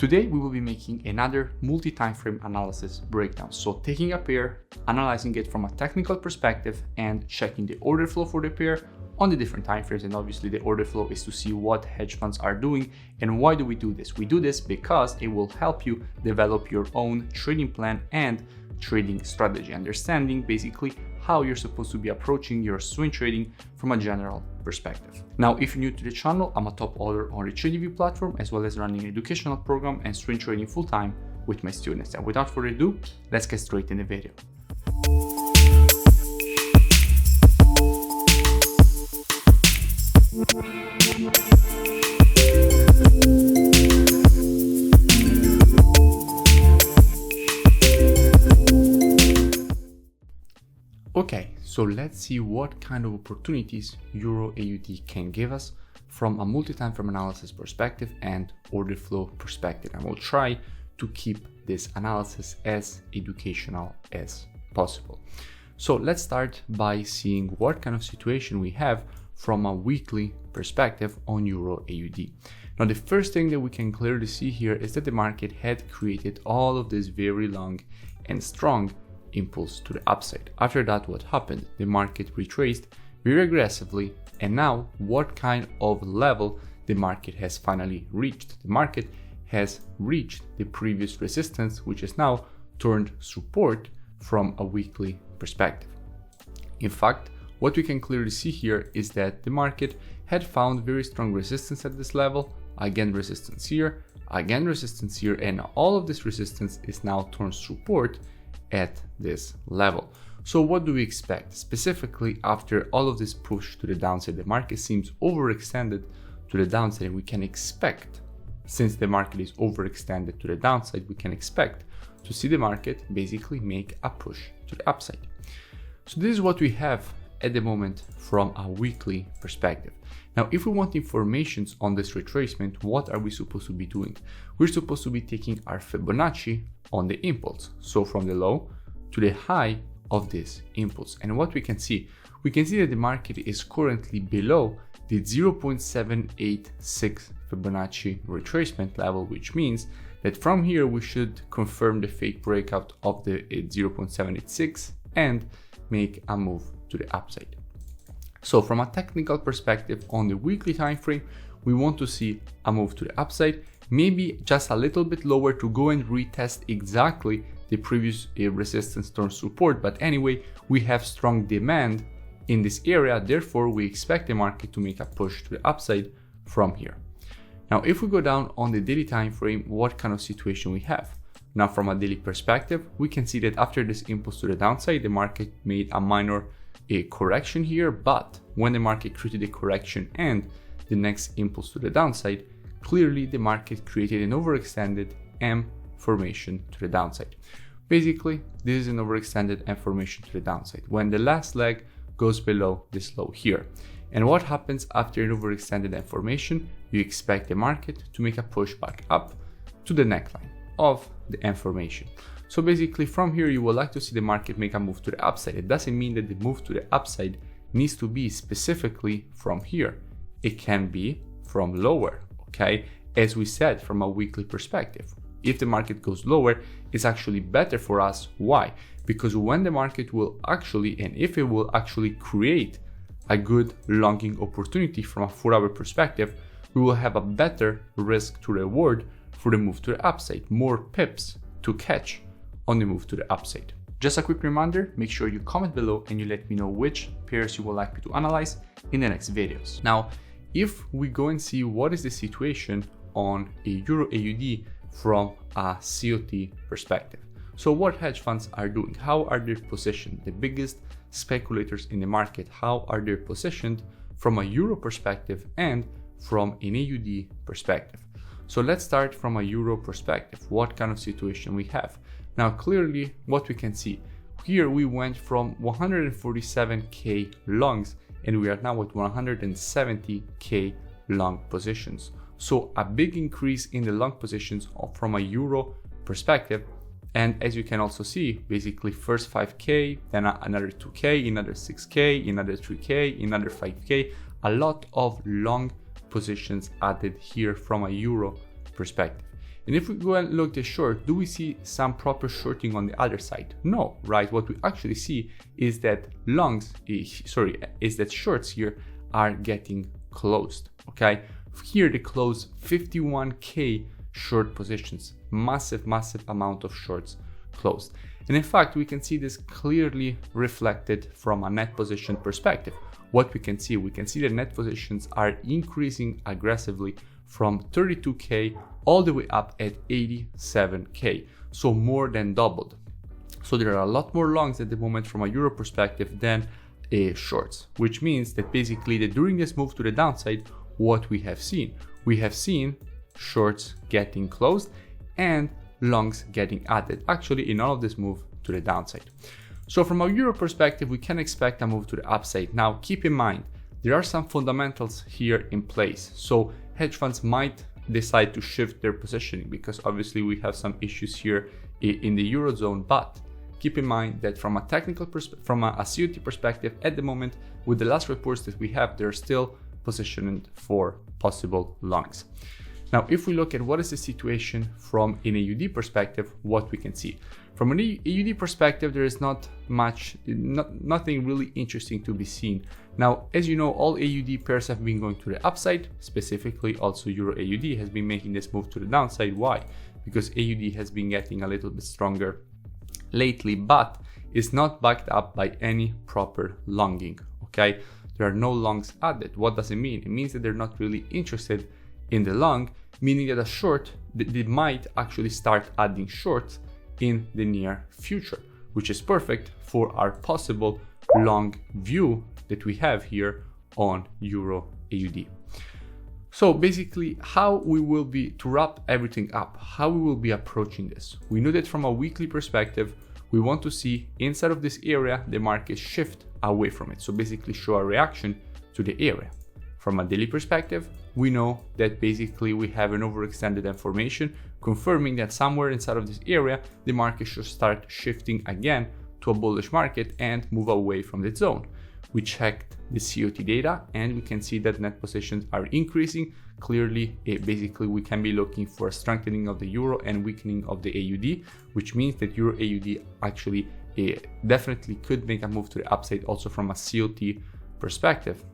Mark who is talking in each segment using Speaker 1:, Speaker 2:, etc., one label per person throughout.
Speaker 1: Today we will be making another multi-time frame analysis breakdown. So taking a pair, analyzing it from a technical perspective and checking the order flow for the pair on the different time frames. And obviously the order flow is to see what hedge funds are doing. And why do we do this? We do this because it will help you develop your own trading plan and trading strategy, understanding basically how you're supposed to be approaching your swing trading from a general perspective. Now, if you're new to the channel, I'm a top author on the TradingView platform, as well as running an educational program and swing trading full-time with my students. And without further ado, let's get straight in the video. Okay, so let's see what kind of opportunities Euro AUD can give us from a multi-time frame analysis perspective and order flow perspective. And we'll try to keep this analysis as educational as possible. So let's start by seeing what kind of situation we have from a weekly perspective on Euro AUD. Now, the first thing that we can clearly see here is that the market had created all of this very long and strong impulse to the upside. After that, what happened? The market retraced very aggressively, and now what kind of level the market has finally reached? The market has reached the previous resistance, which is now turned support from a weekly perspective. In fact, what we can clearly see here is that the market had found very strong resistance at this level, again resistance here, again resistance here, and all of this resistance is now turned support at this level. So what do we expect? Specifically, after all of this push to the downside, the market seems overextended to the downside, and we can expect, since the market is overextended to the downside, we can expect to see the market basically make a push to the upside. So this is what we have at the moment from a weekly perspective. Now, if we want information on this retracement, what are we supposed to be doing? We're supposed to be taking our Fibonacci on the impulse. So from the low to the high of this impulse. And what we can see that the market is currently below the 0.786 Fibonacci retracement level, which means that from here we should confirm the fake breakout of the 0.786 and make a move to the upside. So from a technical perspective on the weekly time frame, we want to see a move to the upside, maybe just a little bit lower to go and retest exactly the previous resistance turn support. But anyway, we have strong demand in this area, therefore we expect the market to make a push to the upside from here. Now, if we go down on the daily time frame, what kind of situation we have? Now, from a daily perspective, we can see that after this impulse to the downside, the market made a minor correction here, but when the market created a correction and the next impulse to the downside, clearly the market created an overextended M formation to the downside. Basically, this is an overextended M formation to the downside when the last leg goes below this low here. And what happens after an overextended M formation? You expect the market to make a push back up to the neckline of the M formation. So basically from here, you would like to see the market make a move to the upside. It doesn't mean that the move to the upside needs to be specifically from here. It can be from lower, okay? As we said, from a weekly perspective. If the market goes lower, it's actually better for us. Why? Because when the market will actually, and if it will actually create a good longing opportunity from a 4-hour perspective, we will have a better risk to reward for the move to the upside, more pips to catch on the move to the upside. Just a quick reminder, make sure you comment below and you let me know which pairs you would like me to analyze in the next videos. Now, if we go and see what is the situation on a Euro AUD from a COT perspective. So what hedge funds are doing? How are they positioned? The biggest speculators in the market, how are they positioned from a Euro perspective and from an AUD perspective? So let's start from a Euro perspective. What kind of situation we have? Now, clearly what we can see here, we went from 147k longs and we are now at 170k long positions. So a big increase in the long positions from a Euro perspective. And as you can also see, basically first 5k, then another 2k, another 6k, another 3k, another 5k, a lot of long positions added here from a Euro perspective. And if we go and look at short, do we see some proper shorting on the other side? No, right? What we actually see is that shorts here are getting closed, okay? Here they close 51K short positions, massive amount of shorts closed. And in fact, we can see this clearly reflected from a net position perspective. What we can see that net positions are increasing aggressively from 32K all the way up at 87K, so more than doubled. So there are a lot more longs at the moment from a euro perspective than shorts, which means that basically that during this move to the downside, what we have seen shorts getting closed and longs getting added, actually in all of this move to the downside. So from a euro perspective, we can expect a move to the upside. Now keep in mind, there are some fundamentals here in place. So hedge funds might decide to shift their positioning because obviously we have some issues here in the Eurozone, but keep in mind that from a technical from a COT perspective at the moment, with the last reports that we have, they're still positioned for possible longs. Now, if we look at what is the situation from an AUD perspective, what we can see. From an AUD perspective, there is nothing really interesting to be seen. Now, as you know, all AUD pairs have been going to the upside, specifically also Euro AUD has been making this move to the downside. Why? Because AUD has been getting a little bit stronger lately, but is not backed up by any proper longing, okay? There are no longs added. What does it mean? It means that they're not really interested in the long, meaning that a short, they might actually start adding shorts in the near future, which is perfect for our possible long view that we have here on Euro AUD. So basically how we will be, to wrap everything up, how we will be approaching this. We know that from a weekly perspective, we want to see inside of this area, the market shift away from it. So basically show a reaction to the area. From a daily perspective, we know that basically we have an overextended formation, confirming that somewhere inside of this area, the market should start shifting again to a bullish market and move away from the zone. We checked the COT data and we can see that net positions are increasing. Clearly, basically we can be looking for a strengthening of the euro and weakening of the AUD, which means that Euro AUD actually definitely could make a move to the upside also from a COT perspective.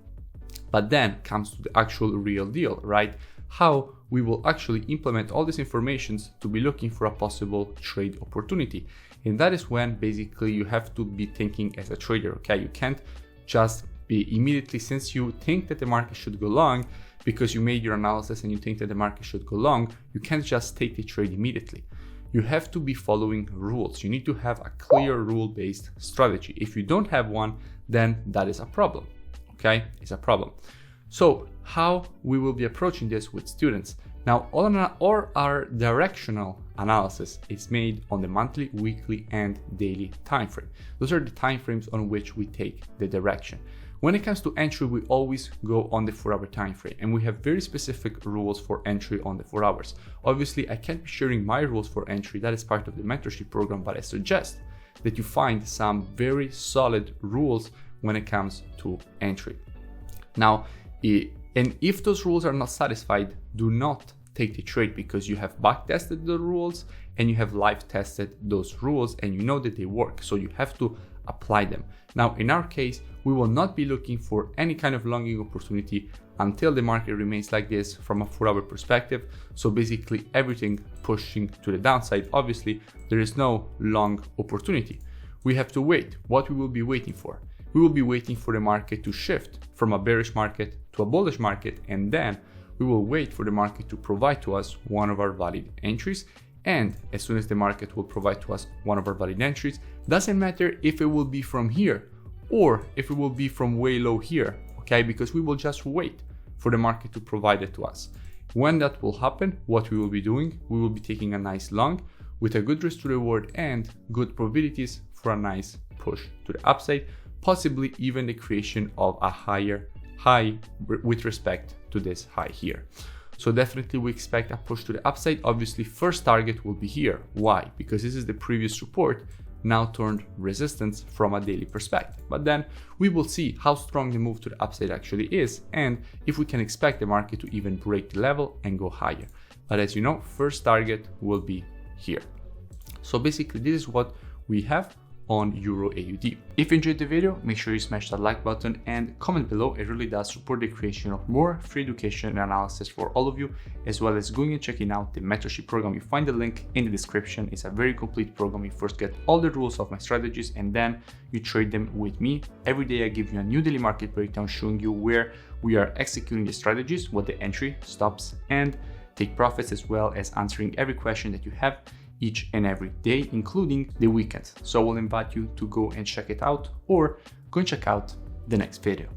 Speaker 1: But then comes to the actual real deal, right? How we will actually implement all these informations to be looking for a possible trade opportunity. And that is when basically you have to be thinking as a trader, okay? You can't just be immediately, since you think that the market should go long, because you made your analysis and you think that the market should go long, you can't just take the trade immediately. You have to be following rules. You need to have a clear rule-based strategy. If you don't have one, then that is a problem. Okay, it's a problem. So how we will be approaching this with students? Now, all our directional analysis is made on the monthly, weekly, and daily time frame. Those are the time frames on which we take the direction. When it comes to entry, we always go on the 4-hour time frame, and we have very specific rules for entry on the 4 hours. Obviously, I can't be sharing my rules for entry. That is part of the mentorship program, but I suggest that you find some very solid rules when it comes to entry. Now, and if those rules are not satisfied, do not take the trade, because you have back tested the rules and you have live tested those rules and you know that they work. So you have to apply them. Now, in our case, we will not be looking for any kind of longing opportunity until the market remains like this from a 4-hour perspective. So basically everything pushing to the downside. Obviously, there is no long opportunity. We have to wait. What we will be waiting for? We will be waiting for the market to shift from a bearish market to a bullish market, and then we will wait for the market to provide to us one of our valid entries. And as soon as the market will provide to us one of our valid entries, doesn't matter if it will be from here or if it will be from way low here, okay? Because we will just wait for the market to provide it to us. When that will happen, what we will be doing, we will be taking a nice long with a good risk to reward and good probabilities for a nice push to the upside, possibly even the creation of a higher high with respect to this high here. So definitely we expect a push to the upside. Obviously, first target will be here. Why? Because this is the previous support now turned resistance from a daily perspective. But then we will see how strong the move to the upside actually is, and if we can expect the market to even break the level and go higher. But as you know, first target will be here. So basically this is what we have on Euro AUD. If you enjoyed the video, make sure you smash that like button and comment below. It really does support the creation of more free education and analysis for all of you, as well as going and checking out the mentorship program. You find the link in the description. It's a very complete program. You first get all the rules of my strategies and then you trade them with me. Every day I give you a new daily market breakdown showing you where we are executing the strategies, what the entry, stops, and take profits, as well as answering every question that you have each and every day, including the weekends. So I will invite you to go and check it out, or go and check out the next video.